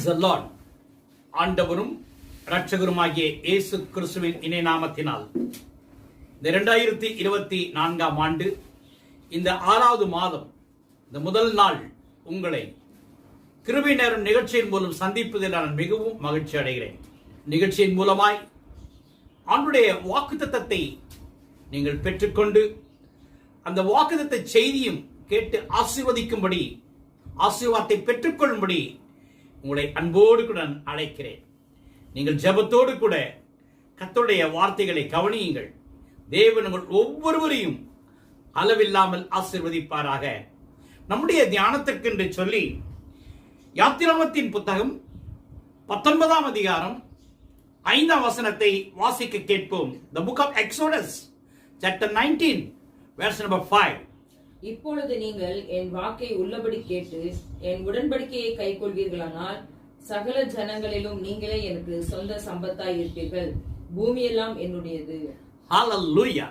Praise the Lord. ஆண்டவரும் இரட்சகருமாகிய இயேசு கிறிஸ்துவின் இணைய நாமத்தினால் இந்த 2024 ஆண்டு இந்த 6வது மாதம் இந்த முதல் நாள் உங்களை கிருபை நேரம் நிகழ்ச்சியின் மூலம் சந்திப்பதில் நான் மிகவும் மகிழ்ச்சி அடைகிறேன். நிகழ்ச்சியின் மூலமாய் ஆண்டுடைய வாக்குத்தத்தத்தை நீங்கள் பெற்றுக்கொண்டு அந்த வாக்குத்தத்த செய்தியும் கேட்டு ஆசீர்வதிக்கும்படி, ஆசீர்வாதத்தை பெற்றுக்கொள்ளும்படி உங்களை அன்போடு கூட நான் அழைக்கிறேன். நீங்கள் ஜெபத்தோடு கூட கர்த்தருடைய வார்த்தைகளை கவனியுங்கள். தேவன் உங்கள் ஒவ்வொருவரையும் அளவில்லாமல் ஆசீர்வதிப்பாராக. நம்முடைய தியானத்திற்கு என்று சொல்லி யாத்திராகமத்தின் புத்தகம் 19ஆம் அதிகாரம் 5ஆம் வசனத்தை வாசிக்க கேட்போம். The book of Exodus chapter 19 verse number 5. இப்பொழுது நீங்கள் என் வாக்கை உள்ளபடி கேட்டு என் உடன்படிக்கையை கைக்கொள்வீர்களானால் சகல ஜனங்களிலும் நீங்களே எனக்கு சொந்த சம்பத்தாய் இருப்பீர்கள். பூமியெல்லாம் என்னுடையது. ஹalleluya.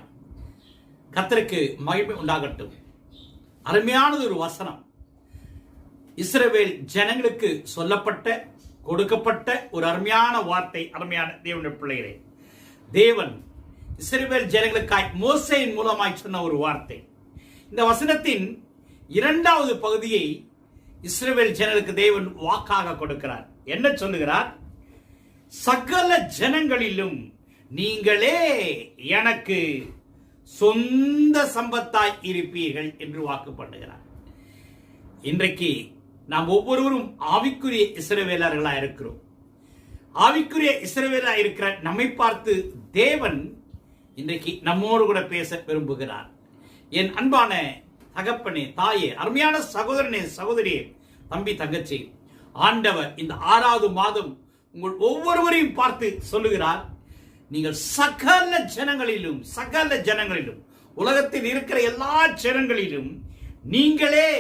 கர்த்தருக்கு மகிமை உண்டாகட்டும். அருமையானது ஒரு வசனம். இஸ்ரவேல் ஜனங்களுக்கு சொல்லப்பட்ட, கொடுக்கப்பட்ட ஒரு அருமையான வார்த்தை. அருமையான தேவனுடைய பிள்ளைகளே, தேவன் இஸ்ரவேல் ஜனங்களுக்காய் மோசேயின் மூலமாய் சொன்ன ஒரு வார்த்தை. இந்த வசனத்தின் 2வது பகுதியை இஸ்ரவேல் ஜனங்களுக்கு தேவன் வாக்காக கொடுக்கிறார். என்ன சொல்லுகிறார்? சகல ஜனங்களிலும் நீங்களே எனக்கு சொந்த சம்பத்தாய் இருப்பீர்கள் என்று வாக்கு பண்ணுகிறார். இன்றைக்கு நாம் ஒவ்வொருவரும் ஆவிக்குரிய இஸ்ரவேலர்களா இருக்கிறோம். ஆவிக்குரிய இஸ்ரவேலா இருக்கிற நம்மை பார்த்து தேவன் இன்றைக்கு நம்மோடு கூட பேச விரும்புகிறார். என் அன்பான தகப்பனே, தாயே, அருமையான சகோதரனே, சகோதரியே, தம்பி, தங்கச்சி, ஆண்டவர் இந்த 6வது மாதம் உங்கள் ஒவ்வொருவரையும் பார்த்து சொல்லுகிறார், நீங்கள் சகல ஜனங்களிலும் உலகத்தில் இருக்கிற எல்லா ஜனங்களிலும் நீங்களே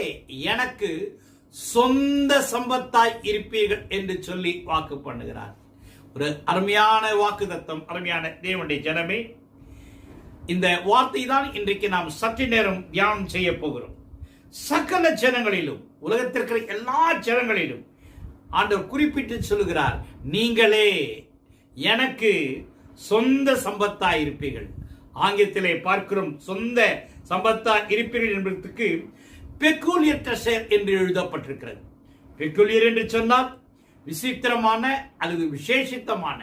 எனக்கு சொந்த சம்பத்தாய் இருப்பீர்கள் என்று சொல்லி வாக்கு பண்ணுகிறார். ஒரு அருமையான வாக்குத்தத்தம். அருமையான தேவனுடைய ஜனமே, இந்த வார்த்தை தான் இன்றைக்கு நாம் சற்று நேரம் தியானம் செய்ய போகிறோம். சகல ஜனங்களிலும், உலகத்திற்கிற எல்லா ஜனங்களிலும் ஆண்டவர் குறிப்பிட்டு சொல்லுகிறார், நீங்களே எனக்கு சொந்த சம்பத்தாய் இருப்பீர்கள். ஆங்கிலத்திலே பார்க்கிறோம், சொந்த சம்பத்தாய் இருப்பீர்கள் என்பதற்கு பெக்கூலியர் ட்ரெஷர் என்று எழுதப்பட்டிருக்கிறது. பெக்கூலியர் என்று சொன்னால் விசித்திரமான அல்லது விசேஷித்தமான,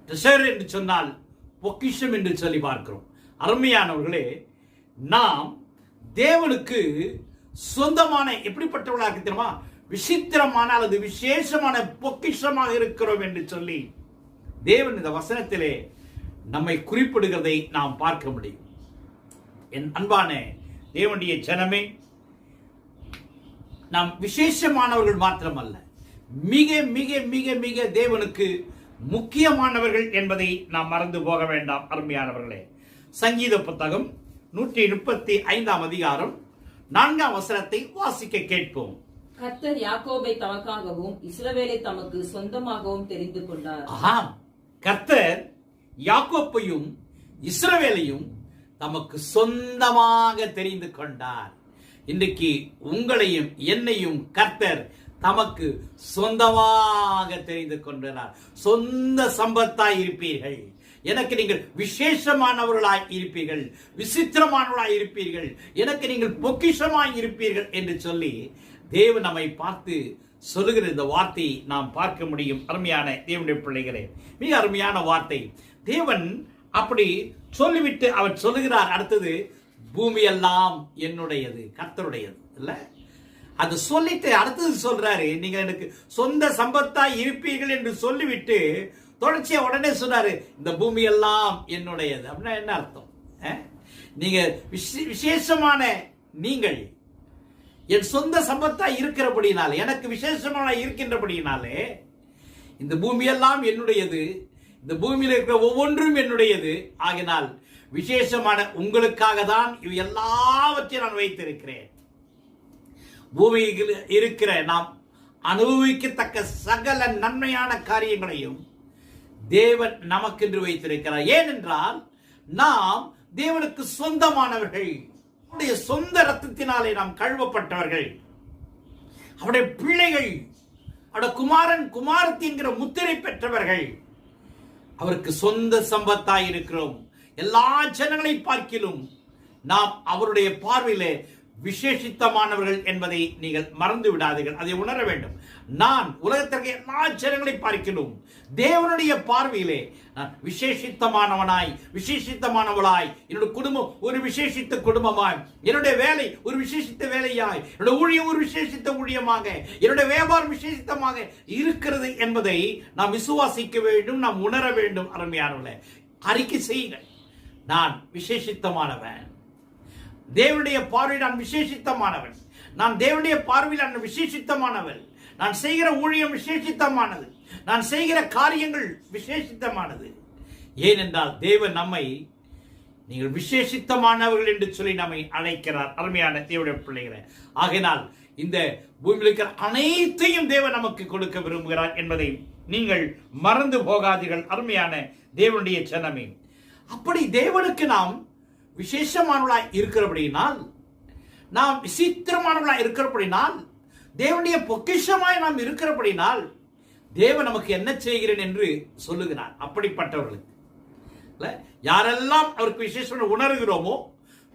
ட்ரெஷர் என்று சொன்னால் பொக்கிஷம் என்று சொல்லி பார்க்கிறோம். அருமையானவர்களே, நாம் தேவனுக்கு சொந்தமான எப்படிப்பட்டவர்களாக தெரியுமா? விசித்திரமான அல்லது விசேஷமான பொக்கிஷமாக இருக்கிறோம் என்று சொல்லி தேவன் இந்த வசனத்திலே நம்மை குறிப்பிடுகிறதை நாம் பார்க்க முடியும். என் அன்பான தேவனுடைய ஜனமே, நாம் விசேஷமானவர்கள் மாத்திரமல்ல, மிக மிக மிக மிக தேவனுக்கு முக்கியமானவர்கள் என்பதை நாம் மறந்து போக வேண்டாம். அருமையானவர்களே, சங்கீத புத்தகம் 135ஆம் அதிகாரம் 4ஆம் வசனத்தை வாசிக்க கேட்போம். கர்த்தர் யாக்கோபை தமக்காகவும் இஸ்ரவேலை தமக்கு சொந்தமாகவும் தெரிந்து கொண்டார். ஆம், கர்த்தர் யாக்கோப்பையும் இஸ்ரவேலையும் தமக்கு சொந்தமாக தெரிந்து கொண்டார். இன்றைக்கு உங்களையும் என்னையும் கர்த்தர் தமக்கு சொந்தமாக தெரிந்து கொண்டார். சொந்த சம்பத்தாய் இருப்பீர்கள். எனக்கு நீங்கள் விசேஷமானவர்களாய் இருப்பீர்கள், விசித்திரமானவர்களாய் இருப்பீர்கள், எனக்கு நீங்கள் பொக்கிஷமாய் இருப்பீர்கள் என்று சொல்லி தேவன் நம்மை பார்த்து சொல்லுகிற இந்த வார்த்தையை நாம் பார்க்க முடியும். அருமையான தேவனுடைய பிள்ளைகளே, மிக அருமையான வார்த்தை. தேவன் அப்படி சொல்லிவிட்டு அவர் சொல்லுகிறார், அடுத்தது பூமியெல்லாம் என்னுடையது, கர்த்தருடையது இல்ல. அது சொல்லிட்டு அடுத்தது சொல்றாரு, நீங்க எனக்கு சொந்த சம்பத்தாய் இருப்பீர்கள் என்று சொல்லிவிட்டு தொடர்ச்சியா உடனே சொன்னாரு, இந்த பூமி எல்லாம் என்னுடையது. அப்படின்னா என்ன அர்த்தம்? நீங்க விசேஷமான, நீங்கள் என் சொந்த சம்பத்தாய் இருக்கிறபடினாலே, எனக்கு விசேஷமான இருக்கின்றபடினாலே இந்த பூமியெல்லாம் என்னுடையது, இந்த பூமியில் இருக்கிற ஒவ்வொன்றும் என்னுடையது. ஆகினால் விசேஷமான உங்களுக்காக தான் இவை எல்லாவற்றையும் நான் வைத்திருக்கிறேன். பூமியில் இருக்கிற நாம் அனுபவிக்கத்தக்க சகல நன்மையான காரியங்களையும் தேவன் நமக்கென்று வைத்திருக்கிறார். ஏனென்றால் நாம் தேவனுக்கு சொந்தமானவர்கள். அவருடைய சொந்த ரத்தத்தினாலே நாம் கழுவப்பட்டவர்கள், அவருடைய பிள்ளைகள், அவருடைய குமாரன் குமாரத்தி என்கிற முத்திரை பெற்றவர்கள். அவருக்கு சொந்த சம்பத்தாய் இருக்கிறோம். எல்லா ஜனங்களை பார்க்கிலும் நாம் அவருடைய பார்வையிலே விசேஷித்தமானவர்கள் என்பதை நீங்கள் மறந்து விடாதீர்கள். அதை உணர வேண்டும். நான் உலகத்திற்கு எல்லா ஜனங்களை பார்க்கிறோம், தேவனுடைய பார்வையிலே நான் விசேஷித்தமானவனாய், விசேஷித்தமானவளாய், என்னுடைய குடும்பம் ஒரு விசேஷித்த குடும்பமாய், என்னுடைய வேலை ஒரு விசேஷித்த வேலையாய், என்னுடைய ஊழியம் ஒரு விசேஷித்த ஊழியமாக, என்னுடைய வியாபாரம் விசேஷித்தமாக இருக்கிறது என்பதை நாம் விசுவாசிக்க வேண்டும், நாம் உணர வேண்டும். அருமையானவர்களே, அறிக்கை செய்யுங்கள். நான் விசேஷித்தமானவன். தேவனுடைய பார்வையில் நான் விசேஷித்தமானவன். நான் தேவனுடைய பார்வையில் நான் விசேஷித்தமானவன். நான் செய்கிற ஊழியம் விசேஷித்தமானது. நான் செய்கிற காரியங்கள் விசேஷித்தமானது. ஏனென்றால் தேவன் நம்மை நீங்கள் விசேஷித்தமானவர்கள் என்று சொல்லி நம்மை அழைக்கிறார். அருமையான தேவனுடைய பிள்ளைகளை, ஆகையினால் இந்த பூமியில் இருக்கிற அனைத்தையும் தேவன் நமக்கு கொடுக்க விரும்புகிறார் என்பதை நீங்கள் மறந்து போகாதீர்கள். அருமையான தேவனுடைய ஜனமே, அப்படி தேவனுக்கு நாம் விசேஷமானவர்களாய் இருக்கிறபடினால், நாம் விசித்திரமானவர்களாய் இருக்கிறபடினால், தேவனுடைய பொக்கிஷமாய் நாம் இருக்கிறபடினால் தேவன் நமக்கு என்ன செய்கிறேன் என்று சொல்லுகிறார். அப்படிப்பட்டவர்களுக்கு யாரெல்லாம் அவருக்கு விசேஷம் உணர்கிறோமோ,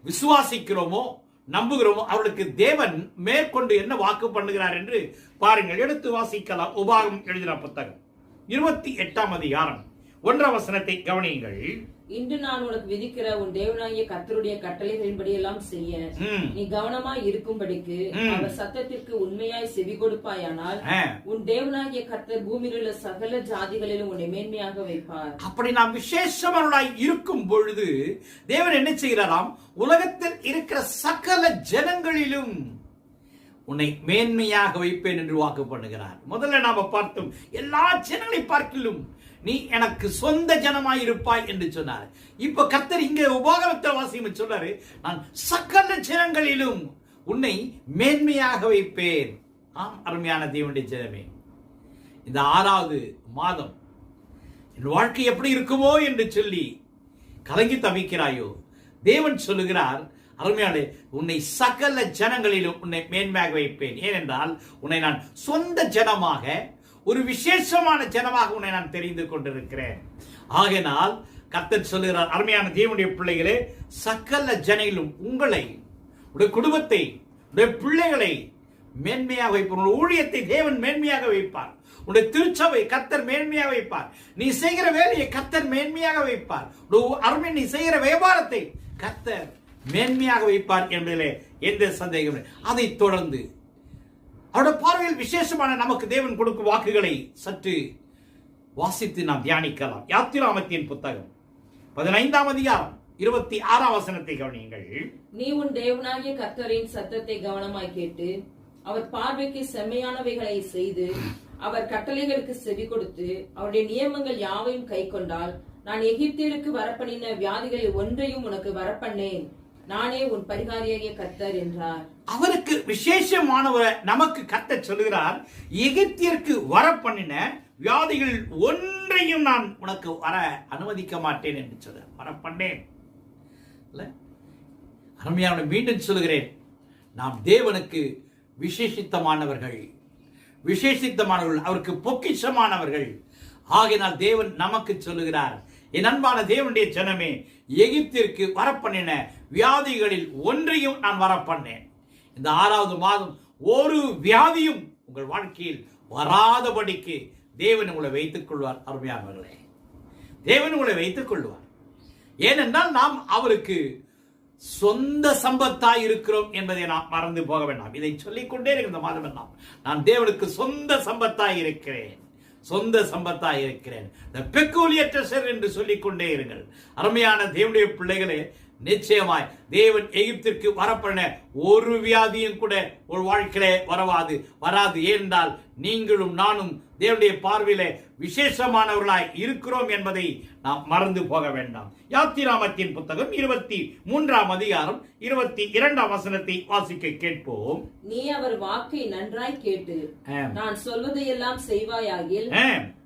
விசுவாசிக்கிறோமோ, நம்புகிறோமோ, அவர்களுக்கு தேவன் மேற்கொண்டு என்ன வாக்கு பண்ணுகிறார் என்று பாருங்கள். எடுத்து வாசிக்கலாம். உபாகமம் எழுதின புத்தகம் 28ஆம் அதிகாரம் 1ஆம் வசனத்தை கவனியுங்கள். இன்று நான் உனக்கு விதிக்கிற உன் தேவனாகிய கர்த்தருடைய கட்டளைகளின்படி எல்லாம் செய்ய நீ கவனமாய் இருக்கும்படிக்கு அவர் சத்தத்திற்கு உண்மையாய் செவி கொடுப்பாயானால் உன் தேவனாகிய கர்த்தர் பூமியில் உள்ள சகல ஜாதிகளிலும் உன்னை மேன்மையாக வைப்பார். அப்படி நாம் விசேஷமானவர்களாய் இருக்கும் பொழுது தேவன் என்ன செய்கிறாராம்? உலகத்தில் இருக்கிற சகல ஜனங்களிலும் உன்னை மேன்மையாக வைப்பேன் என்று வாக்கு பண்ணுகிறார். முதல்ல நாம பார்த்தோம், எல்லா ஜனங்களை பார்க்கிலும் நீ எனக்கு சொந்த ஜனமாய் இருப்பாய் என்று சொன்னார். இப்ப கர்த்தர் இங்க உபாகமத்தில் வாசியம் சொல்றாரு, நான் சகல ஜனங்களிலும் உன்னை மேன்மையாக வைப்பேன். அருமையான தேவனுடைய ஜனமே, இந்த 6வது மாதம் என் வாழ்க்கை எப்படி இருக்குமோ என்று சொல்லி கலங்கி தவிக்கிறாயோ, தேவன் சொல்லுகிறார், அருமையான உன்னை சகல ஜனங்களிலும் உன்னை மேன்மையாக வைப்பேன். ஏனென்றால் உன்னை நான் சொந்த ஜனமாக, ஒரு விசேஷமான ஜனமாக உன்னை நான் தெரிந்து கொண்டிருக்கிறேன். ஆகையினால் கர்த்தர் சொல்லுகிறார், அருமையான தேவனுடைய பிள்ளைகளே, சகல ஜனங்களிலும் உங்களை, உடைய குடும்பத்தை, உடைய பிள்ளைகளை மேன்மையாக வைப்பார். உன்னுடைய ஊழியத்தை தேவன் மேன்மையாக வைப்பார். உன்னுடைய திருச்சபை கர்த்தர் மேன்மையாக வைப்பார். நீ செய்கிற வேலையை கர்த்தர் மேன்மையாக வைப்பார். அருமை நீ செய்கிற வியாபாரத்தை கர்த்தர் மேன்மையாக வைப்பார் என்பதிலே எந்த சந்தேகம் இல்லை. அதை தொடர்ந்து அவருடைய பார்வையில் விசேஷமான நமக்கு தேவன் கொடுக்கும் வாக்குகளை சற்று வாசித்து நாம் தியானிக்கலாம். யாத்திராமத்தின் புத்தகம் 15ஆம் அதிகாரம் 26ஆம் வசனத்தை கவனியுங்கள். நீ உன் தேவனாகிய கர்த்தரின் சத்தத்தை கவனமாய் கேட்டு அவர் பார்வைக்கு செம்மையானவைகளை செய்து அவர் கட்டளைகளுக்கு செவி கொடுத்து அவருடைய நியமங்கள் யாவையும் கை கொண்டால் நான் எகிப்தியருக்கு வரப்பண்ணின வியாதிகளில் ஒன்றையும் உனக்கு வரப்பண்ணேன். நானே உன் பரிகாரியாகிய கர்த்தர் என்றார். அவருக்கு விசேஷமானவர் நமக்கு கர்த்தர் சொல்கிறார், எகிப்தியருக்கு வரப்பண்ணின வியாதிகள் ஒன்றையும் நான் உனக்கு வர அனுமதிக்க மாட்டேன் என்று சொல்ற வரப்பண்ணேன். அருமையான மீண்டும் சொல்கிறேன், நாம் தேவனுக்கு விசேஷித்தமானவர்கள், அவருக்கு பொக்கிஷமானவர்கள். ஆகையினால் தேவன் நமக்கு சொல்லுகிறார், என் அன்பான தேவனுடைய ஜனமே, எகிப்திற்கு வரப்பண்ணின வியாதிகளில் ஒன்றையும் நான் வரப்பண்ணேன். இந்த 6வது மாதம் ஒரு வியாதியும் உங்கள் வாழ்க்கையில் வராதபடிக்கு தேவன் உங்களை வைத்துக் கொள்வார். அருமையானவர்களே, தேவன் உங்களை வைத்துக் கொள்வார். ஏனென்றால் நாம் அவருக்கு சொந்த சம்பத்தாய் இருக்கிறோம் என்பதை நாம் மறந்து போக வேண்டாம். இதை சொல்லிக்கொண்டே இருக்கிற மாதம் எல்லாம் நான் தேவனுக்கு சொந்த சம்பத்தாய் இருக்கிறேன், சொந்த சம்பத்தாய் இருக்கிறேன், என்று சொல்லிக் கொண்டே இருங்கள். அருமையான தேவனுடைய பிள்ளைகளே, நிச்சயமாய் தேவன் எகிப்திற்கு வரப்பண்ண ஒரு வியாதியும் கூட ஒரு வாழ்க்கையிலே வராது. ஏனென்றால் நீங்களும் நானும் தேவனுடைய பார்வையிலே விசேஷமானவர்களாய் இருக்கிறோம் என்பதை நாம் மறந்து போக வேண்டாம். யாத்திராமத்தின் புத்தகம் 23ஆம் அதிகாரம் 22ஆம் வசனத்தை வாசிக்க கேட்போம். நீ அவர் வாக்கை நன்றாய் கேட்டு நான் சொல்வதையெல்லாம் செய்வாயாகில்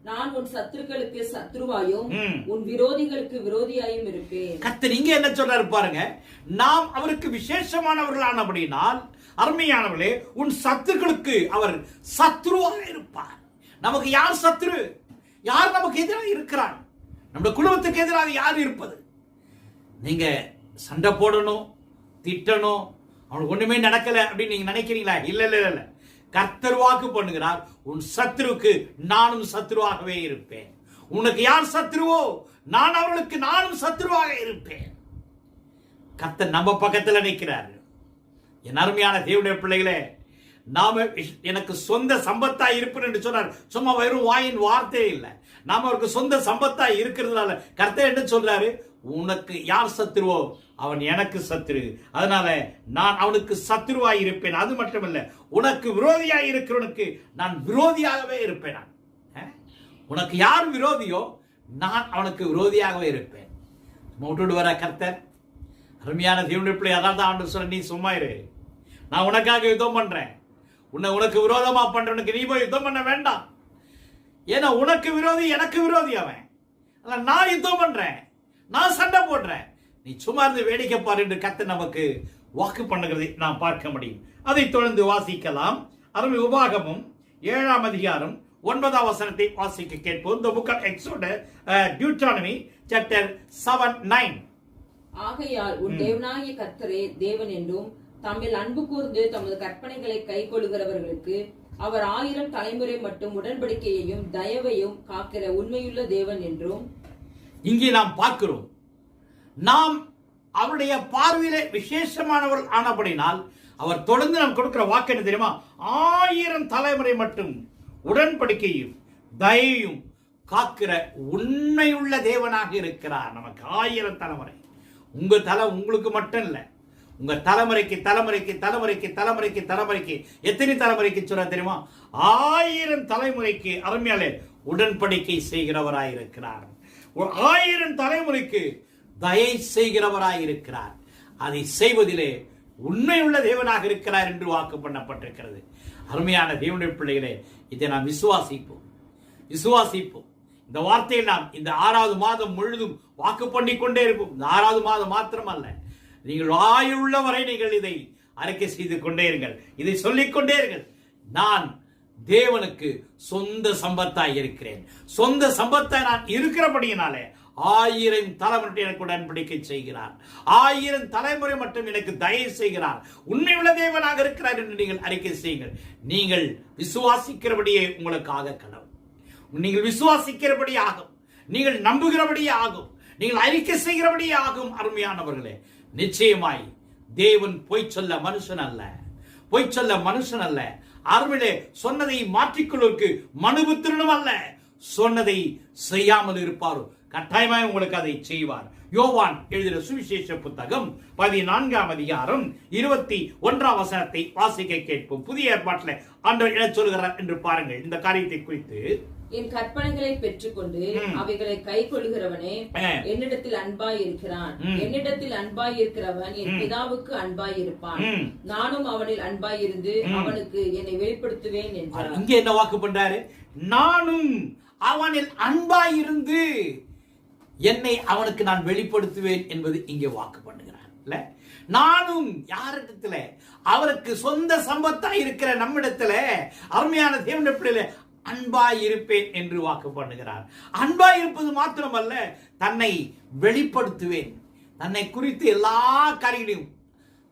நான் உன் சத்துருக்களுக்கு சத்ருவாயும் உன் விரோதிகளுக்கு விரோதியாயும் இருப்பேன். கர்த்தர் இங்க என்ன சொல்றாரு பாருங்க, நாம் அவருக்கு விசேஷமானவர்களானபடினால், அருமையானவர்களே, உன் சத்துருக்களுக்கு அவர் சத்ருவாக இருப்பார். நமக்கு யார் சத்துரு? யார் நமக்கு எதிராக இருக்கிறான்? நம்ம குடும்பத்துக்கு எதிராக யார் இருப்பது? நீங்க சண்டை போடணும், திட்டணும், அவனுக்கு ஒண்ணுமே நடக்கல அப்படின்னு நீங்க நினைக்கிறீங்களா? இல்ல இல்ல இல்ல. கர்த்தர் வாக்கு பண்ணுகிறார், உன் சத்துருவுக்கு நானும் சத்துருவாகவே இருப்பேன். உனக்கு யார் சத்துருவோ நான் அவர்களுக்கு நானும் சத்துருவாக இருப்பேன். கர்த்தர் நம்ம பக்கத்துல நிற்கிறார். என் அருமையான தேவனுடைய பிள்ளைகளே, நாம எனக்கு சொந்த சம்பத்தா இருப்பேன் என்று சொன்னார். சும்மா வெறும் வாயின் வார்த்தையே இல்லை. நாம அவருக்கு சொந்த சம்பத்தா இருக்கிறதுனால கர்த்தர் என்ன சொல்றாரு? உனக்கு யார் சத்துருவோ அவன் எனக்கு சத்துரு, அதனால நான் அவனுக்கு சத்துருவாய் இருப்பேன். அது மட்டுமல்ல, உனக்கு விரோதியாய் இருக்கிறவனுக்கு நான் விரோதியாகவே இருப்பேன். உனக்கு யார் விரோதியோ நான் அவனுக்கு விரோதியாகவே இருப்பேன். விட்டுட்டு வர கர்த்தர். அருமையான தேவனுடைய பிள்ளை, அதான் தான் ஆண்டவர் சொல்ற, நீ சும்மா இரு, நான் உனக்காக யுத்தம் பண்றேன். உனக்கு விரோதமா பண்றவனுக்கு நீ போய் யுத்தம் பண்ண வேண்டாம். ஏன்னா உனக்கு விரோதி எனக்கு விரோதி அவன். நான் யுத்தம் பண்றேன், நான் சண்டை போடுறேன், நீ சும்மா இருந்து வேடிக்கை பாரு என்று கர்த்தர் நமக்கு வாக்கு பண்ணுகிறதை நாம் பார்க்க முடியும். அதை தொடர்ந்து வாசிக்கலாம். அருமை உபாகமும் 7ஆம் அதிகாரம் 9ஆம் வசனத்தை வாசிக்க கேட்போம். The book of Exodus, Deuteronomy chapter 7:9. ஆகையால் உன் தேவனாகிய கர்த்தரே தேவன் என்றும் தம்மில் அன்பு கூர்ந்து தமது கற்பனைகளை கை கொள்ளுகிறவர்களுக்கு அவர் 1000 தலைமுறை மட்டும் உடன்படிக்கையையும் தயவையும் காக்கிற உண்மையுள்ள தேவன் என்றும் இங்கே நாம் பார்க்கிறோம். நாம் அவருடைய பார்வையிலே விசேஷமானவர் ஆனபடினால் அவர் தொடர்ந்து நாம் கொடுக்கிற வாக்கு என்ன தெரியுமா? 1000 தலைமுறை மட்டும் உடன்படிக்கையும் தயவையும் காக்கிற உண்மையுள்ள தேவனாக இருக்கிறார். நமக்கு 1000 தலைமுறை. உங்க தலை உங்களுக்கு மட்டும் இல்ல, உங்க தலைமுறைக்கு தலைமுறைக்கு தலைமுறைக்கு தலைமுறைக்கு தலைமுறைக்கு எத்தனை தலைமுறைக்கு சொல்ல தெரியுமா? 1000 தலைமுறைக்கு அருமையாலே உடன்படிக்கை செய்கிறவராயிருக்கிறார். 1000 தலைமுறைக்கு தயை செய்கிறவராயிருக்கிறார். அதை செய்வதிலே உண்மையுள்ள தேவனாக இருக்கிறார் என்று வாக்கு பண்ணப்பட்டிருக்கிறது. அருமையான தேவனுடைய பிள்ளைகளே, இதை நாம் விசுவாசிப்போம். இந்த வார்த்தையை நாம் இந்த 6வது மாதம் முழுதும் வாக்கு பண்ணிக்கொண்டே இருப்போம். இந்த 6வது மாதம் மாத்திரம் அல்ல, நீங்கள் ஆயுள்ள வரை நீங்கள் இதை அறிக்கை செய்து கொண்டே இருங்கள், இதை சொல்லிக்கொண்டே இருங்கள். நான் தேவனுக்கு சொந்த சம்பத்தாய் இருக்கிறேன். சொந்த சம்பத்தாய் நான் இருக்கிறபடியினாலே 1000 தலைமுறை எனக்கு உடன்படிக்கை செய்கிறார். 1000 தலைமுறை மட்டும் எனக்கு தயவு செய்கிறார். உண்மையுள்ள தேவனாக இருக்கிறார் என்று நீங்கள் அறிக்கை செய்யுங்கள். நீங்கள் விசுவாசிக்கிறபடியே உங்களுக்காக கடவுள். நீங்கள் விசுவாசிக்கிறபடி ஆகும், நீங்கள் நம்புகிறபடி ஆகும், நீங்கள் அறிக்கை செய்கிறபடி ஆகும். அருமையானவர்களே, நிச்சயமாய் தேவன் பொய் சொல்ல மனுஷன் அல்ல. அருமையிலே சொன்னதை மாற்றிக்கொள்வதற்கு மனுபுத்திரனும் அல்ல. சொன்னதை செய்யாமல் இருப்பாரோ கட்டாயமாய் உங்களுக்கு அதை செய்வார். யோவான் எழுதின சுவிசேஷ புத்தகம் 14ஆம் அதிகாரம் 21ஆம் வசனத்தை வாசிக்க கேட்போம். புதிய ஏற்பாட்டில் ஆண்டவர் என்ன சொல்கிறார் என்று பாருங்கள். இந்த காரியத்தை குறித்து, என் கற்பனைகளை பெற்றுக்கொண்டு அவைகளை கை கொள்ளுகிறவனே என்னிடத்தில் அன்பாய் இருக்கிறான். என்னிடத்தில் அன்பாய் இருக்கிறவன் என் பிதாவுக்கு அன்பாய் இருப்பான். நானும் அவனில் அன்பாய் இருந்து அவனுக்கு என்னை வெளிப்படுத்துவேன் என்றார். இங்க என்ன வாக்கு பண்றாரு? நானும் அவனில் அன்பாய் இருந்து என்னை அவனுக்கு நான் வெளிப்படுத்துவேன் என்பது இங்கே வாக்கு பண்ணுகிறார். இல்ல, நானும் யாரிடத்துல? அவருக்கு சொந்த சம்பத்தா இருக்கிற நம்மிடத்துல அருமையான தேவனுடைய பிள்ளையில அன்பாய் இருப்பேன் என்று வாக்கு பண்ணுகிறார். அன்பாய் இருப்பது மாத்திரமல்ல, தன்னை வெளிப்படுத்துவேன். தன்னை குறித்து எல்லா காரியங்களையும்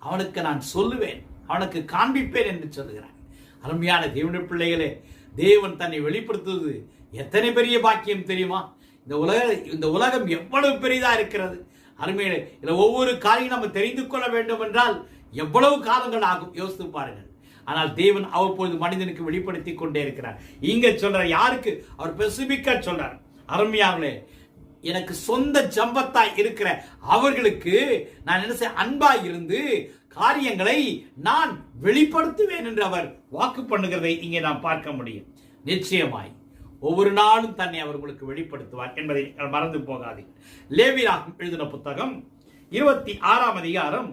அவனுக்கு நான் சொல்லுவேன், அவனுக்கு காண்பிப்பேன் என்று சொல்லுகிறார். அருமையான தேவனுடைய பிள்ளைகளே, தேவன் தன்னை வெளிப்படுத்துவது எத்தனை பெரிய பாக்கியம் தெரியுமா? இந்த உலகம் எவ்வளவு பெரிதா இருக்கிறது. அருமையிலே, இதுல ஒவ்வொரு காரியம் நம்ம தெரிந்து கொள்ள வேண்டும் என்றால் எவ்வளவு காலங்கள் ஆகும், யோசித்து பாருங்கள். ஆனால் தேவன் அவ்வப்பொழுது மனிதனுக்கு வெளிப்படுத்தி கொண்டே இருக்கிறார். இங்க சொல்ற யாருக்கு அவர் ஸ்பெசிபிக்கா சொல்றார். அருமையானே, எனக்கு சொந்த ஜம்பத்தாய் இருக்கிற அவர்களுக்கு நான் என்ன செய்ய, அன்பாய் இருந்து காரியங்களை நான் வெளிப்படுத்துவேன் என்று அவர் வாக்கு பண்ணுகிறதை இங்கே நாம் பார்க்க முடியும். நிச்சயமாய் ஒவ்வொரு நாளும் தன்னை அவர்களுக்கு வெளிப்படுத்துவார் என்பதை மறந்து போகாதீர்கள். லேவியராகமம் எழுதின புத்தகம் 26ஆம் அதிகாரம்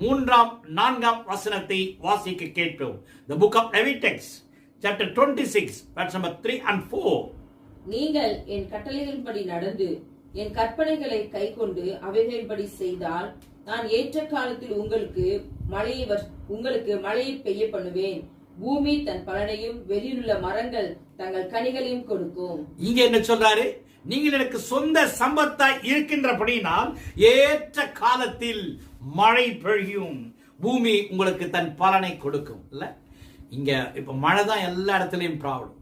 3ஆம் 4ஆம் வசனத்தை வாசிக்க கேட்போம். The book of Leviticus chapter 26 verse number 3 and 4. நீங்கள் என் கட்டளைகளின்படி நடந்து என் கற்பனைகளை கைக்கொண்டு அவைகளின்படி செய்தால் நான் ஏற்ற காலத்தில் உங்களுக்கு மழையை பெய்ய பண்ணுவேன். பூமி தன் பலனையும் வெளியிலுள்ள மரங்கள் தங்கள் கனிகளையும் கொடுக்கும். இங்க என்ன சொல்றாரு? நீங்கள் எனக்கு சொந்த சம்பத்தாய் இருக்கின்றபடினால் ஏற்ற காலத்தில் மழை பெய்யும், பூமி உங்களுக்கு தன் பலனை கொடுக்கும். இல்ல, இங்க இப்ப மழை தான் எல்லா இடத்துலயும் ப்ராப்ளம்.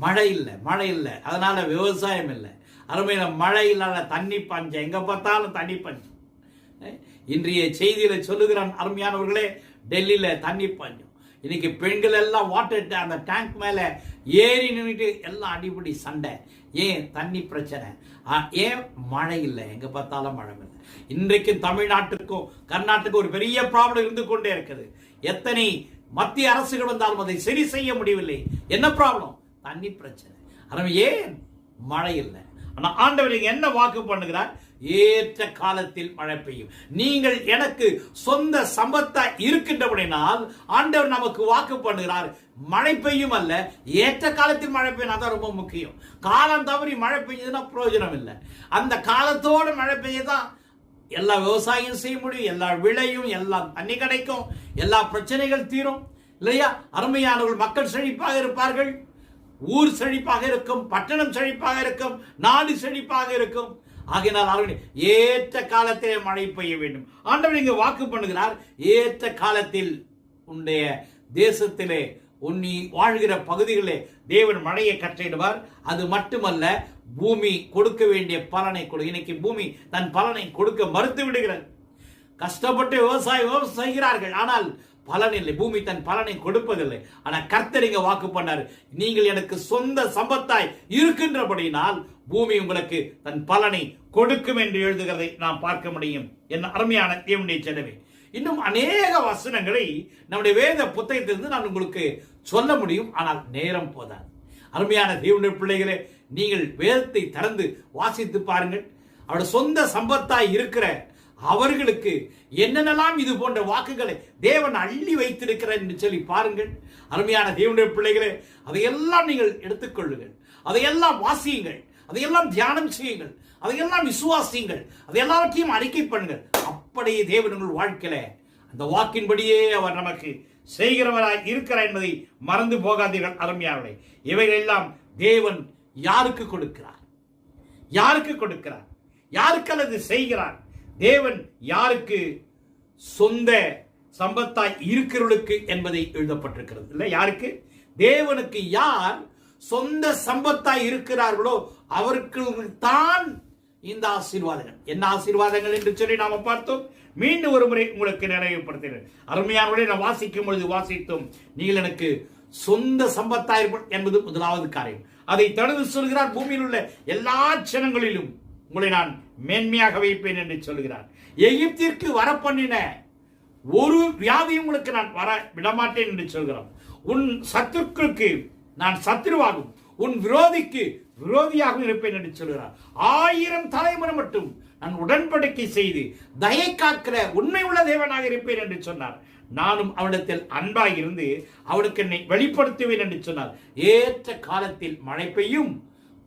மழை இல்லை, அதனால விவசாயம் இல்லை. அருமையில மழை இல்லாத தண்ணி பஞ்சம், எங்க பார்த்தாலும் தண்ணி பஞ்சம். இன்றைய செய்தியில சொல்லுகிறான் அருமையானவர்களே, டெல்லியில தண்ணி பஞ்சம். இன்னைக்கு பெண்கள் எல்லாம் வாட்டர் அந்த டேங்க் மேல ஏறி நின்றுட்டு எல்லாம் அடிப்படி சண்டை. ஏன்? தண்ணி பிரச்சனை. ஏன்? மழை இல்லை, எங்க பார்த்தாலும் மழை இல்லை. இன்றைக்கு தமிழ்நாட்டுக்கும் கர்நாடகாவுக்கும் ஒரு பெரிய ப்ராப்ளம் இருந்து கொண்டே இருக்குது. எத்தனை மத்திய அரசுகள் வந்தாலும் அதை சரி செய்ய முடியவில்லை. என்ன ப்ராப்ளம்? தண்ணி பிரச்சனை. ஆனால் ஏன்? மழை இல்லை. ஆனா ஆண்டவர் என்ன வாக்கு பண்ணுகிறார்? ஏற்ற காலத்தில் மழை பெய்யும். நீங்கள் எனக்கு சொந்த சம்பத்தா இருக்கின்றபடினால் ஆண்டவர் நமக்கு வாக்கு பண்ணுகிறார், மழை பெய்யும் அல்ல, ஏற்ற காலத்தில் மழை பெய்யும். அதான் ரொம்ப முக்கியம். காலம் தவறி மழை பெய்யுதுன்னா பிரயோஜனம் இல்லை. அந்த காலத்தோடு மழை பெய்யதான் எல்லா விவசாயம் செய்ய முடியும், எல்லா விளையும், எல்லாம் தண்ணி கிடைக்கும், எல்லா பிரச்சனைகள் தீரும். இல்லையா? அருமையானவர்கள், மக்கள் செழிப்பாக இருப்பார்கள், ஊர் செழிப்பாக இருக்கும், பட்டணம் செழிப்பாக இருக்கும், நாடு செழிப்பாக இருக்கும். ஆகையினால் ஏற்ற காலத்திலே மழை பெய்ய வேண்டும். ஆண்டவர் இங்கு வாக்கு பண்ணுகிறார், ஏற்ற காலத்தில் உன்னுடைய தேசத்திலே உன்னி வாழ்கிற பகுதிகளிலே தேவன் மழையை கட்டளையிடுவார். அது மட்டுமல்ல, பூமி கொடுக்க வேண்டிய பலனை கொடு. இன்னைக்கு பூமி தன் பலனை கொடுக்க மறுத்து விடுகிறது. கஷ்டப்பட்டு விவசாயம் செய்கிறார்கள், ஆனால் பலன் இல்லை. பூமி தன் பலனை கொடுப்பதில்லை. ஆனா கர்த்தர் இங்க வாக்கு பண்ணார், நீங்கள் எனக்கு சொந்த சம்பத்தாய் இருக்கின்றபடினால் பூமி உங்களுக்கு தன் பலனை கொடுக்கும் என்று எழுதுகிறதை நாம் பார்க்க முடியும். என்ன அருமையான தேவனுடைய ஜனமே, இன்னும் அநேக வசனங்களை நம்முடைய வேத புத்தகத்திலிருந்து நான் உங்களுக்கு சொல்ல முடியும், ஆனால் நேரம் போதாது. அருமையான தேவனுடைய பிள்ளைகளே, நீங்கள் வேதத்தை திறந்து வாசித்து பாருங்கள். அவருடைய சொந்த சம்பத்தாய் இருக்கிற அவர்களுக்கு என்னென்னலாம் இது போன்ற வாக்குகளை தேவன் அள்ளி வைத்திருக்கிறார் என்று சொல்லி பாருங்கள். அருமையான தேவனுடைய பிள்ளைகளே, அதையெல்லாம் நீங்கள் எடுத்துக்கொள்ளுங்கள், அதையெல்லாம் வாசியுங்கள், அதையெல்லாம் தியானம் செய்யுங்கள், அதையெல்லாம் விசுவாசியுங்கள், அதை எல்லாவற்றையும் அறிக்கை பண்ணுங்கள். அப்படியே தேவன் உங்கள் வாழ்க்கையில அந்த வாக்கின்படியே அவர் நமக்கு செய்கிறவராய் இருக்கிறார் என்பதை மறந்து போகாதீர்கள். அருமையானவர்களே, இவைகள் எல்லாம் தேவன் யாருக்கு கொடுக்கிறார்? யாருக்கு கொடுக்கிறார்? யாருக்கு அல்லது செய்கிறார்? தேவன் யாருக்கு சொந்த சம்பத்தாய் இருக்கிறவர்களுக்கு என்பதை எழுதப்பட்டிருக்கிறது. இல்லை, யாருக்கு? தேவனுக்கு யார் சொந்த சம்பத்தாய் இருக்கிறார்களோ அவருக்கு தான் இந்த ஆசீர்வாதங்கள். என்ன ஆசீர்வாதங்கள் என்று சொல்லி நாம பார்த்தோம். மீண்டும் ஒரு முறை உங்களுக்கு நினைவுபடுத்துகிறேன். அருமையானவர்களே, நான் வாசிக்கும் பொழுது வாசித்தோம், நீங்கள் எனக்கு சொந்த சம்பத்தாய் என்பது முதலாவது காரியம். அதை தொடர்ந்து சொல்கிறார், பூமியில் உள்ள எல்லா ஜனங்களிலும் உங்களை நான் மேன்மையாக வைப்பேன் என்று சொல்கிறார். எகிப்திற்கு வர பண்ணின ஒரு வியாதியும் உங்களுக்கு நான் வர விடமாட்டேன் என்று சொல்கிறார். உன் சத்துருக்களுக்கு நான் சத்துருவாகும், உன் விரோதிக்கு விரோதியாகவும் இருப்பேன் என்று சொல்கிறார். 1000 தலைமுறை மட்டும் நான் உடன்படிக்கை செய்து தயை காக்கிற உண்மை உள்ள தேவனாக இருப்பேன் என்று சொன்னார். நானும் அவனிடத்தில் அன்பாக இருந்து அவனுக்கு என்னை வெளிப்படுத்துவேன் என்று சொன்னார். ஏற்ற காலத்தில் மழை பெய்யும்,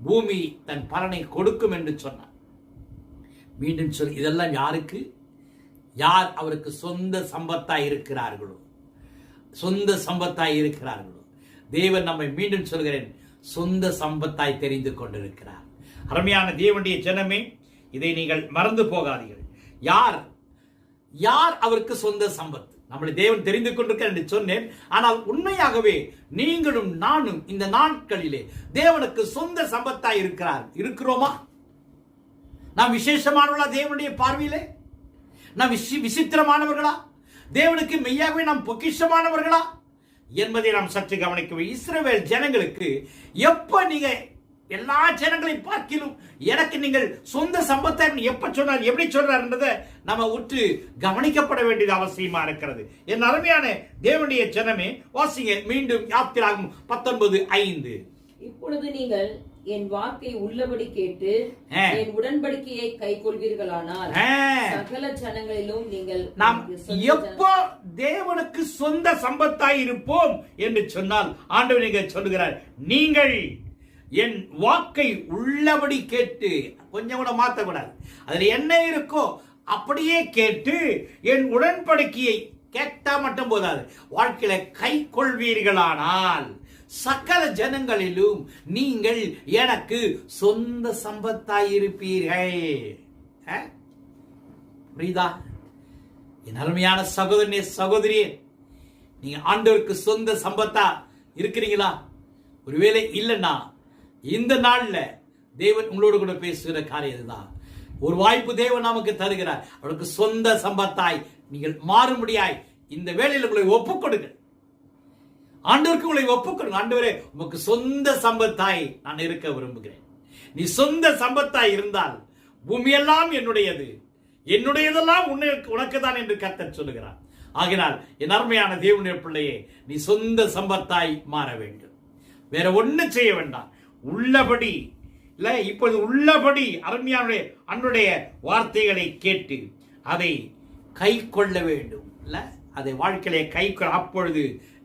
பூமி தன் பலனை கொடுக்கும் என்று சொன்னார். மீண்டும் சொல், இதெல்லாம் யாருக்கு? யார் அவருக்கு சொந்த சம்பத்தாய் இருக்கிறார்களோ, சொந்த சம்பத்தாய் இருக்கிறார்களோ. தேவன் நம்மை மீண்டும் சொல்கிறேன், சொந்த சம்பத்தாய் தெரிந்து கொண்டிருக்கிறார். அருமையான தேவனுடைய ஜனமே, இதை நீங்கள் மறந்து போகாதீர்கள். யார் யார் அவருக்கு சொந்த சம்பத்து? நம்மளை தேவன் தெரிந்து கொண்டிருக்கிறார் என்று சொன்னேன். ஆனால் உண்மையாகவே நீங்களும் நானும் இந்த நாட்களிலே தேவனுக்கு சொந்த சம்பத்தாய் இருக்கிறோமா? நாம் விசேஷமானவர்களா? தேவனுடைய பார்வையிலே நாம் விசித்திரமானவர்களா? தேவனுக்கு மெய்யாகவே நாம் பொக்கிஷமானவர்களா என்பதை நாம் சற்று கவனிக்க. இஸ்ரவேல் ஜனங்களுக்கு எப்ப நீங்க எல்லா ஜனங்களையும் பார்க்கிலும் எனக்கு நீங்கள் சொந்த சம்பத்தை எப்ப சொன்னார், எப்படி சொல்றார் என்பதை நம்ம உற்று கவனிக்கப்பட வேண்டியது அவசியமா இருக்கிறது. என் அருமையான தேவனுடைய ஜனமே, வாசிங்க மீண்டும் யாத்திராகமம் 19:5. இப்பொழுது நீங்கள் என் வாக்கை உள்ளபடி கேட்டு என் உடன்படிக்கையை கைக்கொள்வீர்களானால் சகல ஜனங்களிலும் நீங்கள் நாம் எப்போ தேவனுக்கு சொந்த சம்பத்தாய் இருப்போம் என்று சொன்னால் ஆண்டவர் நீங்க சொல்லுகிறார், நீங்கள் என் வாக்கை உள்ளபடி கேட்டு, கொஞ்சம் கூட மாற்றக்கூடாது, அதுல என்ன இருக்கோ அப்படியே கேட்டு என் உடன்படிக்கையை கேட்டா மட்டும் போதாது, வாழ்க்கையில கை கொள்வீர்களானால் சகல ஜனங்களிலும் நீங்கள் எனக்கு சொந்த சம்பத்தாயிருப்பீர்கள். புரியுதா? என் அருமையான சகோதரனே, சகோதரியே, நீங்க ஆண்டவருக்கு சொந்த சம்பத்தா இருக்கிறீங்களா? ஒருவேளை இல்லைன்னா இந்த நாள்ல தேவன் உங்களோடு கூட பேசுகிற காரியம் இதுதான். ஒரு வாய்ப்பு தேவன் நமக்கு தருகிறார். அவருக்கு சொந்த சம்பத்தாய் நீங்கள் மாறும்படியாய் இந்த வேளையில் உங்களை ஒப்புக்கொடுங்க. ஆண்டவருக்கு உங்களை ஒப்புக்கொடுங்க. ஆண்டவரே, உமக்கு சொந்த சம்பத்தாய் நான் இருக்க விரும்புகிறேன். நீ சொந்த சம்பத்தாய் இருந்தால் பூமியெல்லாம் என்னுடையது, என்னுடையதெல்லாம் உனக்கு தான் என்று கர்த்தர் சொல்லுகிறார். ஆகினால் என் அருமையான தேவனுடைய பிள்ளையே, நீ சொந்த சம்பத்தாய் மாற வேண்டும். வேற ஒன்னும் செய்ய வேண்டாம். உள்ளபடி இல்ல, இப்பொழுது உள்ளபடி அருமையான அன்னுடைய வார்த்தைகளை கேட்டு அதை கை கொள்ள வேண்டும். இல்ல, அதை வாழ்க்கையிலே கை கொள்ள, அப்பொழுது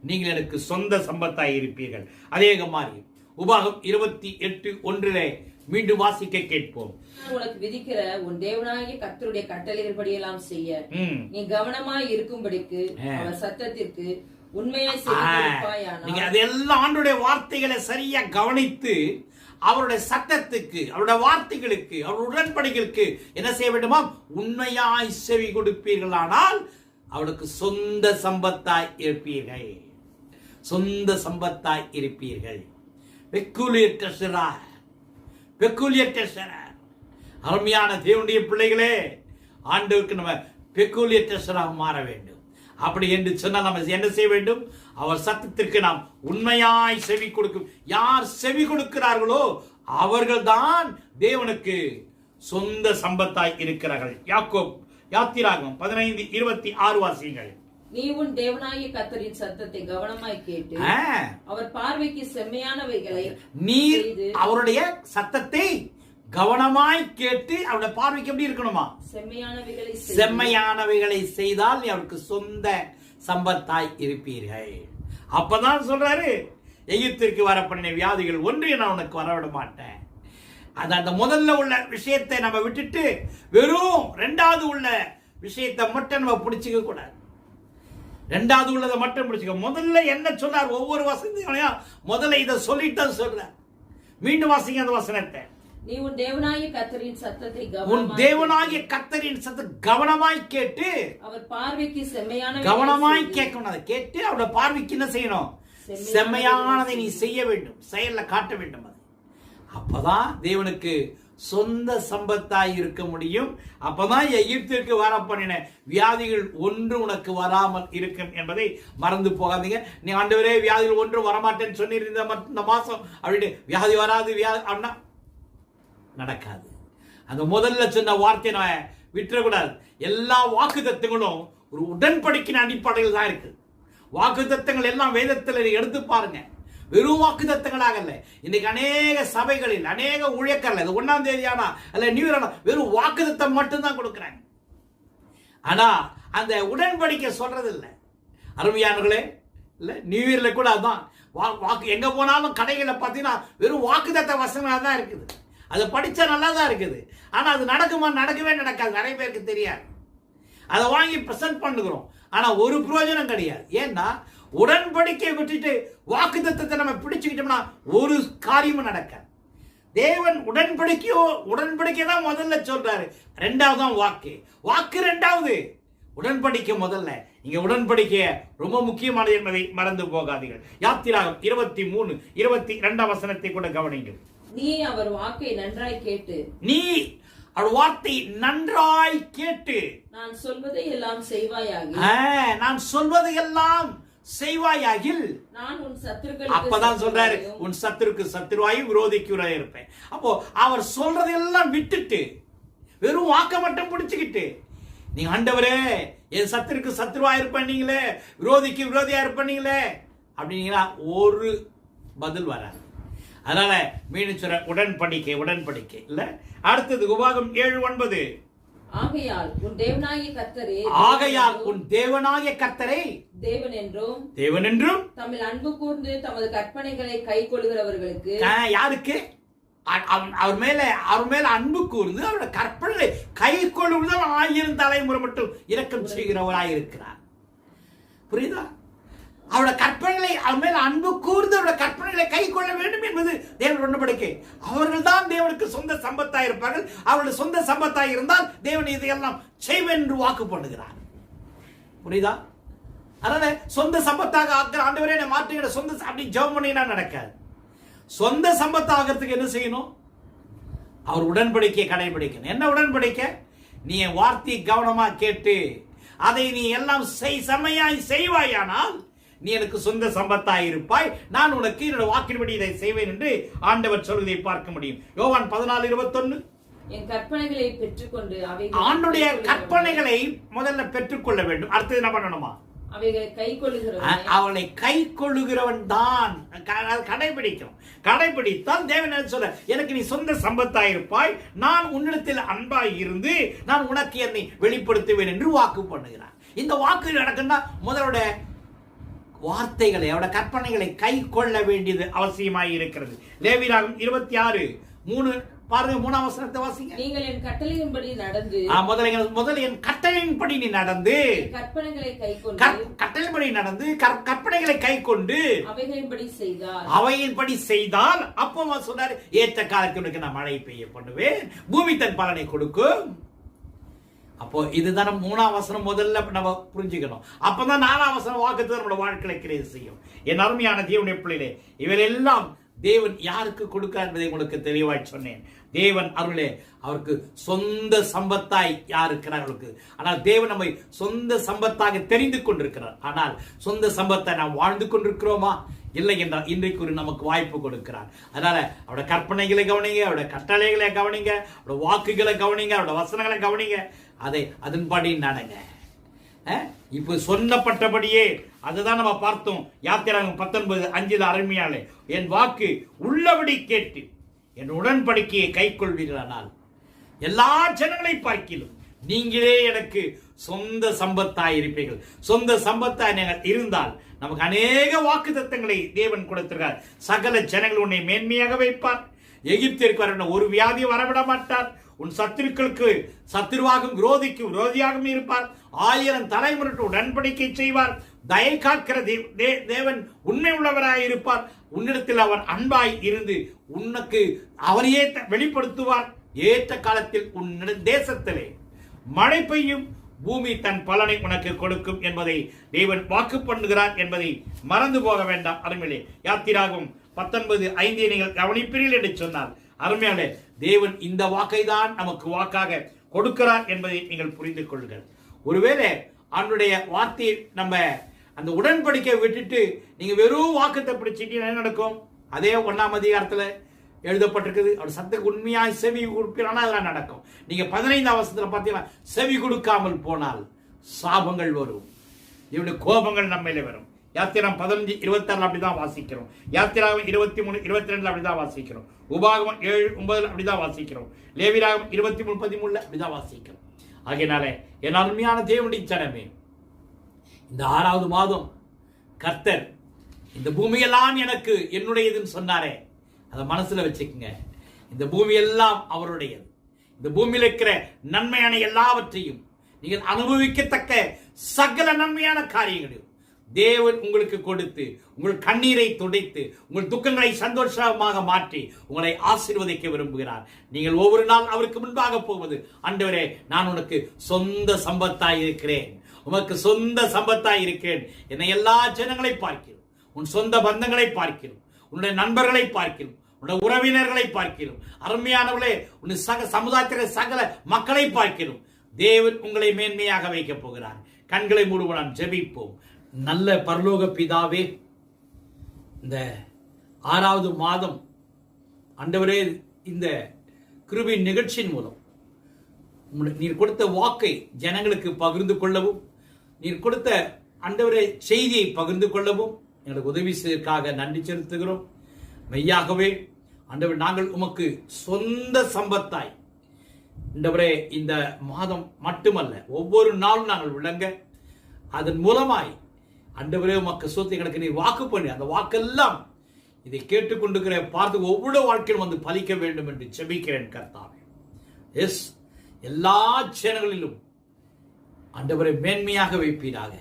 நீங்கள் எனக்கு சொந்த சம்பத்தாய் இருப்பீர்கள். அதே மாதிரி உபாகம் 28:1 மீண்டும் வாசிக்க கேட்போம். உனக்கு விதிக்கிற உன் தேவனாகிய கர்த்தருடைய கட்டளைகளின்படி எல்லாம் செய்ய நீ கவனமாய் இருக்கும்படிக்கு அவர் சத்தத்திற்கு உண்மையாய் செய்வாயானால், நீங்க அதெல்லாம் ஆண்டவருடைய வார்த்தைகளை சரியா கவனித்து அவருடைய சத்தத்துக்கு, அவருடைய வார்த்தைகளுக்கு, அவருடைய உடன்படிக்கைகளுக்கு என்ன செய்ய வேண்டுமா? உண்மையாய் செவி கொடுப்பீர்களானால் அவருக்கு சொந்த சம்பத்தாய் இருப்பீர்கள். சொந்த சம்பத்தாய் இருப்பீர்கள். Peculiar treasurer, peculiar treasurer. அருமையான தேவனுடைய பிள்ளைகளே, ஆண்டவருக்கு நம்ம பெக்குலியர் ட்ரெஷராக மாற வேண்டும். அப்படி என்று சொன்னால் நம்ம என்ன செய்ய வேண்டும்? அவர் சத்தத்திற்கு நாம் உண்மையாய் செவி கொடுக்கும். யார் செவி கொடுக்கிறார்களோ அவர்கள் தான் தேவனுக்கு சொந்த சம்பத்தாய் இருக்கிறார்கள். யாத்திராகமம் 15:26 வாசியுங்கள். நீ உன் தேவனாகிய கர்த்தரின் சத்தத்தை கவனமாய் கேட்டு அவர் பார்வைக்கு செம்மையானவைகளை, நீ அவருடைய சத்தத்தை கவனமாய் கேட்டு அவருடைய பார்வைக்கு எப்படி இருக்கணுமா? செம்மையானவைகளை செய்தால் நீ அவருக்கு சொந்த சம்பத்தாய் இருப்பீர்கள். அப்பதான் சொல்றாரு, எகிப்திற்கு வர பண்ணின வியாதிகள் ஒன்றைய நான் உனக்கு வரவிட மாட்டேன். அந்த முதல்ல உள்ள விஷயத்தை நம்ம விட்டுட்டு வெறும் ரெண்டாவது உள்ள விஷயத்தை மட்டும் நம்ம பிடிச்சிக்க கூடாது. ரெண்டாவது உள்ளதை மட்டும் பிடிச்சிக்க. முதல்ல என்ன சொன்னார்? ஒவ்வொரு வசனத்தையும் முதல்ல இதை சொல்லிட்டு சொல்ற. மீண்டும் வாசிங்க அந்த வசனத்தை. நீ உன் தேவனாகிய கர்த்தரின் சத்தத்தை கவனமாய் கேட்டு அவர் பார்வைக்கு செம்மையான கவனமாய் கேட்கணும். அதை கேட்டு அவருடைய பார்வைக்கு என்ன செய்யணும்? செம்மையானதை நீ செய்ய வேண்டும், செயல்ல காட்ட வேண்டும். அது அப்பதான் தேவனுக்கு சொந்த சம்பத்தாய் இருக்க முடியும். அப்பதான் எகிப்திற்கு வர பண்ணின வியாதிகள் ஒன்று உனக்கு வராமல் இருக்கும் என்பதை மறந்து போகாதீங்க. நீ ஆண்டவரே வியாதிகள் ஒன்று வரமாட்டேன்னு சொன்னிருந்த இந்த மாசம் அப்படின்னு வியாதி வராது, வியாதி அப்படின்னா நடக்காது. அந்த முதல்ல சொன்ன வார்த்தையை நான் விட்டுறக்கூடாது. எல்லா வாக்குத்தத்தங்களும் ஒரு உடன்படிக்கையின் அடிப்படையில் தான் இருக்கு. வாக்குத்தத்தங்கள் எல்லாம் வேதத்தில் எடுத்து பாருங்க. வெறும் வாக்குத்தத்தங்களாக இல்லை. இன்னைக்கு அநேக சபைகளில், அநேக ஊழியக்காரர்கள், இது 1ஆம் தேதி ஆனா அல்ல நியூ இயர் ஆனா வெறும் வாக்குத்தத்தம் மட்டும்தான் கொடுக்குறாங்க. ஆனா அந்த உடன்படிக்கை சொல்றது இல்லை. அருமையானவர்களே, இல்ல நியூ இயர்ல கூட அதான் வாக்கு. எங்க போனாலும் கடைகளை பார்த்தீங்கன்னா வெறும் வாக்குத்தத்த வசனமாக தான் இருக்குது. அதை படிச்சா நல்லா தான் இருக்குது. ஆனா அது நடக்குமா? நடக்கவே நடக்காது. நிறைய பேருக்கு தெரியாது. அதை வாங்கி பிரசன்ட் பண்ணுகிறோம், ஆனா ஒரு பிரயோஜனம் கிடையாது. ஏன்னா உடன்படிக்கையை விட்டுட்டு வாக்குத்தத்தத்தை நம்ம பிடிச்சுக்கிட்டோம்னா ஒரு காரியமும் நடக்காது. தேவன் உடன்படிக்கை தான் முதல்ல சொல்றாரு, ரெண்டாவது தான் வாக்கு ரெண்டாவது, உடன்படிக்கை முதல்ல. இங்க உடன்படிக்கைய ரொம்ப முக்கியமானது என்பதை மறந்து போகாதீர்கள். யாத்திராகமம் 23:22 வசனத்தை கூட கவனிங்கள். நீ அவர் வாக்கை நன்றாய் கேட்டு, நீ அவர் வார்த்தை நன்றாய் கேட்டு நான் சொல்வதை எல்லாம் செய்வாயாகில், நான் சொல்வதை எல்லாம் செய்வாயாகில், நான் உன் சத்துருக்களுக்கு, அப்பதான் சொல்றாரு, உன் சத்துருக்கு சத்துருவாய் விரோதிக்கு இருப்பேன். அப்போ அவர் சொல்றதெல்லாம் விட்டுட்டு வெறும் வாக்க மட்டும் பிடிச்சுக்கிட்டு நீங்க ஆண்டவரே என் சத்துருக்கு சத்துருவா இருப்பீங்களே, விரோதிக்கு விரோதியா இருப்பீங்களே அப்படின்னா ஒரு பதில் வராது. அதனால மீண்டும் சொல்ற உடன்படிக்கை இல்ல. அடுத்தது உபாகம் 7:9. ஆகையால் உன் தேவனாகிய கர்த்தரை தேவன் என்றும் தம்மில் அன்பு கூர்ந்து தமது கற்பனைகளை கைக்கொள்கிறவர்களுக்கு, யாருக்கு? அவர் மேல அன்பு கூர்ந்து அவருடைய கற்பனை கை கொள்ளுவதால் 1000 தலைமுறை மட்டும் இரக்கம் செய்கிறவராய் இருக்கிறார். புரியுதா? அவருடைய கற்பனைகளை அவன் மேல் அன்பு கூர்ந்து அவருடைய கற்பனைகளை கை கொள்ள வேண்டும் என்பது தேவன் உடன்படிக்கை. அவர்கள் தான் தேவனுக்கு சொந்த சம்பத்தாய் இருப்பார்கள். அவருடைய சொந்த சம்பத்தாய் இருந்தால் தேவன் இதையெல்லாம் செய்வேன் என்று வாக்கு பண்ணுகிறார். புரியுதா? அதனால சொந்த சம்பத்தாக ஆக்கிற ஆண்டவரே என்னை மாற்றுகிற சொந்த அப்படி ஜெபம் பண்ணினா நடக்காது. சொந்த சம்பத்தாகிறதுக்கு என்ன செய்யணும்? அவர் உடன்படிக்கையை கடைபிடிக்கணும். என்ன உடன்படிக்கை? நீ என் வார்த்தையை கவனமா கேட்டு அதை நீ எல்லாம் செம்மையாய் செய்வாயானால் நீ எனக்கு சொந்த சம்பத்தாய் இருப்பாய், நான் உனக்கு என்னோட வாக்கின்படி இதை செய்வேன் என்று ஆண்டவர் சொல்வதை பார்க்க முடியும். யோவான் 14:21. என் கற்பனைகளை பெற்றுக்கொண்டு ஆண்டுடைய கற்பனைகளை முதல்ல பெற்றுக்கொள்ள வேண்டும். அடுத்தது என்ன பண்ணணுமா? அவைகளை கை கொள்ளுகிறவன், அவளை கை கொள்ளுகிறவன் தான் கடைபிடிக்கும். கடைபிடித்தால் தேவன் என்ன சொல்ல, எனக்கு நீ சொந்த சம்பத்தாய் இருப்பாய், நான் உன்னிடத்தில் அன்பாய் இருந்து நான் உனக்கு என்னை வெளிப்படுத்துவேன் என்று வாக்கு பண்ணுகிறான். இந்த வாக்கு நடக்குன்னா முதலோட வார்த்தைகளை அவருடைய கற்பனைகளை கை கொள்ள வேண்டியது அவசியமாய் இருக்கிறது. லேவியராகமம் 26:3 பாருங்க, 3ஆம் வசனத்தை வாசிங்க. நீங்கள் என் கட்டளையின்படி நடந்து, முதல்ல என் கட்டளையின்படி நீ நடந்து, கற்பனைகளை கை கொண்டு, கட்டளையின்படி நடந்து கற்பனைகளை கை கொண்டு அவையின்படி செய்தால் அப்போ சொன்னாரு, ஏற்ற காலத்திற்கு நான் மழை பெய்ய பண்ணுவேன், பூமி தன் பலனை கொடுக்கும். அப்போ இதுதான் 3ஆம் வசனம் முதல்ல நம்ம புரிஞ்சுக்கணும். அப்பதான் 4ஆம் வசனம் வாக்குத்தத்தம் நம்மளோட வாழ்க்கையை கிரியேட் செய்யும். என் அருமையான தேவனுடைய பிள்ளைகளே, இவரெல்லாம் தேவன் யாருக்கு கொடுக்கிறார் என்பதை உங்களுக்கு தெளிவாய் சொன்னேன். தேவன் அருளே அவருக்கு சொந்த சம்பத்தாய் யார் இருக்கிறார்களுக்கு. ஆனால் தேவன் நம்மை சொந்த சம்பத்தாக தெரிந்து கொண்டிருக்கிறார். ஆனால் சொந்த சம்பத்தை நாம் வாழ்ந்து கொண்டிருக்கிறோமா? இல்லை என்றால் இன்றைக்கு ஒரு நமக்கு வாய்ப்பு கொடுக்கிறார். அதனால அவருடைய கற்பனைகளை கவனிங்க, அவருடைய கட்டளைகளை கவனிங்க, அவருடைய வாக்குகளை கவனிங்க, அவருடைய வசனங்களை கவனிங்க, அதை அதன்படி நடங்க. இப்ப சொன்னப்பட்டபடியே அதுதான் நம்ம பார்த்தோம். யாத்திராகமம் 19:5 அருமையாலே, என் வாக்கு உள்ளபடி கேட்டு என் உடன்படிக்கையை கை கொள்வீர்களானால் எல்லா ஜனங்களை பார்க்கிலும் நீங்களே எனக்கு சொந்த சம்பத்தாய் இருப்பீர்கள். சொந்த சம்பத்தாய் நீங்கள் இருந்தால் நமக்கு அநேக வாக்குத்தத்தங்களை தேவன் கொடுத்திருக்கார். சகல ஜனங்கள் உன்னை மேன்மையாக வைப்பார். எகிப்திற்கு வர ஒரு வியாதி வரவிட மாட்டார். உன் சத்துருக்களுக்கு சத்துருவாகும் விரோதிக்கு விரோதியாகவும் இருப்பார். 1000 தலைமுறைக்கு உடன்படிக்கை செய்வார். தயை காக்கிற தேவன் உண்மை உள்ளவராய் இருப்பார். உன்னிடத்தில் அவர் அன்பாய் இருந்து உனக்கு அவரையே வெளிப்படுத்துவார். ஏற்ற காலத்தில் உன் தேசத்திலே மழை பெய்யும், பூமி தன் பலனை உனக்கு கொடுக்கும் என்பதை தேவன் வாக்கு பண்ணுகிறார் என்பதை மறந்து போக வேண்டாம். அருமையிலே, யாத்திராகமம் 19:5 நீங்கள் கவனிப்பீர்கள் என்று சொன்னார். அருமையாலே, தேவன் இந்த வாக்கை தான் நமக்கு வாக்காக கொடுக்கிறார் என்பதை நீங்கள் புரிந்து கொள்ளுங்கள். ஒருவேளை அவனுடைய வார்த்தையை நம்ம அந்த உடன்படிக்கை விட்டுட்டு நீங்க வெறும் வாக்கத்தை பிடிச்சிட்டு என்ன நடக்கும்? அதே 1ஆம் அதிகாரத்துல எழுதப்பட்டிருக்குது, அவர் சத்துக்கு உண்மையாய் செவி கொடுக்கிறானா அதெல்லாம் நடக்கும். நீங்க 15ஆம் வசனத்துல பார்த்தீங்கன்னா, செவி கொடுக்காமல் போனால் சாபங்கள் வரும், இவனுடைய கோபங்கள் நம்மையில வரும். யாத்திராகமம் 15:26 அப்படிதான் வாசிக்கிறோம். யாத்திராகமம் 23:22 அப்படிதான் வாசிக்கிறோம். உபாகமம் 7:9 அப்படிதான் வாசிக்கிறோம். லேவியராகமம் 23:13 அப்படிதான் வாசிக்கிறோம். ஆகையினாலே என் அருமையான தேவனுடைய ஜனமே, இந்த 6வது மாதம் கர்த்தர் இந்த பூமியெல்லாம் எனக்கு என்னுடையதுன்னு சொன்னாரே, அதை மனசுல வச்சுக்கோங்க. இந்த பூமி எல்லாம் அவருடையது. இந்த பூமியில் இருக்கிற நன்மையான எல்லாவற்றையும் நீங்கள் அனுபவிக்கத்தக்க சகல நன்மையான காரியங்களையும் தேவன் உங்களுக்கு கொடுத்து உங்கள் கண்ணீரை துடைத்து உங்கள் துக்கங்களை சந்தோஷமாக மாற்றி உங்களை ஆசீர்வதிக்க விரும்புகிறார். நீங்கள் ஒவ்வொரு நாள் அவருக்கு முன்பாக போவது, ஆண்டவரே நான் உனக்கு சொந்த சம்பத்தாய் இருக்கிறேன், உனக்கு சொந்த சம்பத்தாய் இருக்கிறேன். என்னை எல்லா ஜனங்களை பார்க்கிறோம், உன் சொந்த பந்தங்களை பார்க்கிறோம், உன்னுடைய நண்பர்களை பார்க்கிறோம், உன்னுடைய உறவினர்களை பார்க்கிறோம், அருமையானவர்களே உன் சமுதாயத்திற்கு சகல மக்களை பார்க்கிறோம். தேவன் உங்களை மேன்மையாக வைக்கப் போகிறார். கண்களை மூடுவோம், நாம் ஜெபிப்போம். நல்ல பரலோக பிதாவே, இந்த 6வது மாதம் ஆண்டவரே இந்த கிருபையின் நிகழ்ச்சியின் மூலம் நீர் கொடுத்த வாக்கை ஜனங்களுக்கு பகிர்ந்து கொள்ளவும், நீர் கொடுத்த ஆண்டவரே செய்தியை பகிர்ந்து கொள்ளவும் எங்களுக்கு உதவி செய்வதற்காக நன்றி செலுத்துகிறோம். மெய்யாகவே ஆண்டவர் நாங்கள் உமக்கு சொந்த சம்பத்தாய் ஆண்டவரே இந்த மாதம் மட்டுமல்ல ஒவ்வொரு நாளும் நாங்கள் விளங்க, அதன் மூலமாய் ஆண்டவரே உமக்கு சொத்தை எங்களுக்கு நீ வாக்கு பண்ணி அந்த வாக்கெல்லாம் இதை கேட்டுக்கொண்டிருக்கிற பார்த்து ஒவ்வொரு வாழ்க்கையும் வந்து பலிக்க வேண்டும் என்று ஜெபிக்கிறேன் கர்த்தாவே. எஸ், எல்லா சேனங்களிலும் ஆண்டவரை மேன்மையாக வைப்பீராக.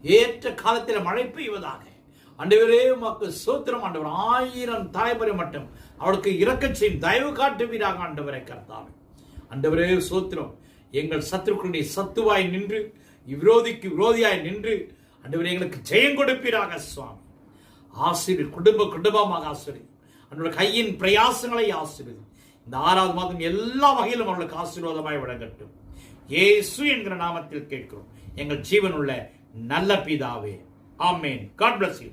ஏற்ற காலத்தில் மழை பெய்வதாக. ஆண்டவரே உமக்கு ஸ்தோத்திரம் ஆண்டவர். 1000 தலைமுறை மட்டும் அவளுக்கு இரக்கம் செய்யும் தயவு காட்டுவீராக ஆண்டவரை கர்த்தாவே. ஆண்டவரே ஸ்தோத்திரம். எங்கள் சத்துருக்களுடைய சத்துவாய் நின்று விரோதிக்கு விரோதியாய் நின்று ஆண்டவரே எங்களுக்கு ஜெயம் கொடுப்பீராக சுவாமி. ஆசீர்வதி, குடும்பமாக ஆசீர்வதி. அவனுடைய கையின் பிரயாசங்களை ஆசீர்வதி. இந்த 6வது மாதம் எல்லா வகையிலும் அவர்களுக்கு ஆசீர்வாதமாய் வழங்கட்டும். இயேசு என்கிற நாமத்தில் கேட்கிறோம் எங்கள் ஜீவனுள்ள நல்ல பிதாவே. ஆமென். God bless you.